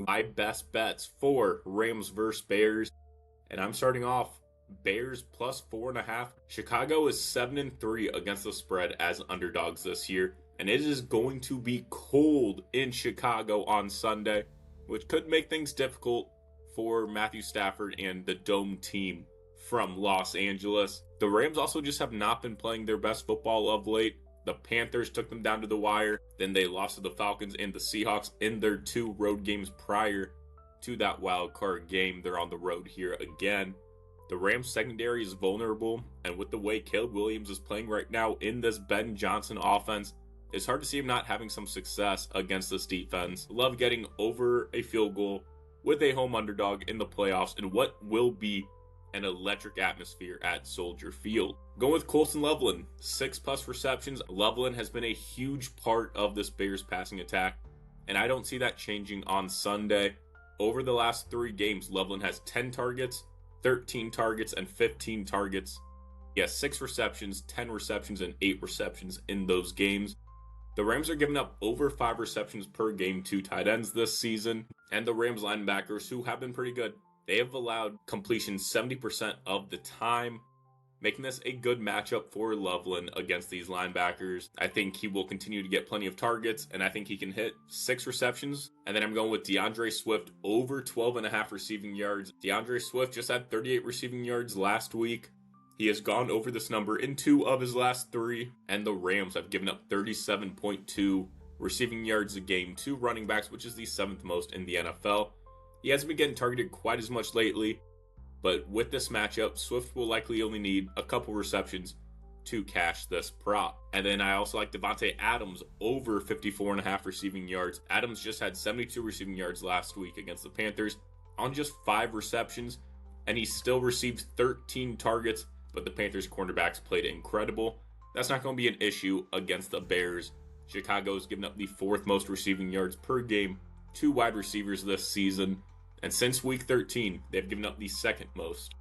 my best bets for Rams versus Bears. And I'm starting off Bears plus 4.5. Chicago is 7-3 against the spread as underdogs this year. And it is going to be cold in Chicago on Sunday, which could make things difficult for Matthew Stafford and the Dome team from Los Angeles. The Rams also just have not been playing their best football of late. The Panthers took them down to the wire. Then they lost to the Falcons and the Seahawks in their two road games prior to that wild card game. They're on the road here again. The Rams secondary is vulnerable, and with the way Caleb Williams is playing right now in this Ben Johnson offense, it's hard to see him not having some success against this defense. Love getting over a field goal with a home underdog in the playoffs in what will be an electric atmosphere at Soldier Field. Going with Colston Loveland, 6+ receptions. Loveland has been a huge part of this Bears passing attack, and I don't see that changing on Sunday. Over the last 3 games, Loveland has 10 targets, 13 targets, and 15 targets. He has 6 receptions, 10 receptions, and 8 receptions in those games. The Rams are giving up over 5 receptions per game to tight ends this season, and the Rams linebackers, who have been pretty good, they have allowed completion 70% of the time, making this a good matchup for Loveland against these linebackers. I think he will continue to get plenty of targets, and I think he can hit 6 receptions. And then I'm going with DeAndre Swift over 12.5 receiving yards. DeAndre Swift just had 38 receiving yards last week. He has gone over this number in 2 of his last 3, and the Rams have given up 37.2 receiving yards a game to running backs, which is the 7th most in the NFL. He hasn't been getting targeted quite as much lately, but with this matchup, Swift will likely only need a couple receptions to cash this prop. And then I also like Devontae Adams over 54.5 receiving yards. Adams just had 72 receiving yards last week against the Panthers on just 5 receptions, and he still received 13 targets, but the Panthers cornerbacks played incredible. That's not going to be an issue against the Bears. Chicago's given up the 4th most receiving yards per game to wide receivers this season, and since week 13, they've given up the 2nd most.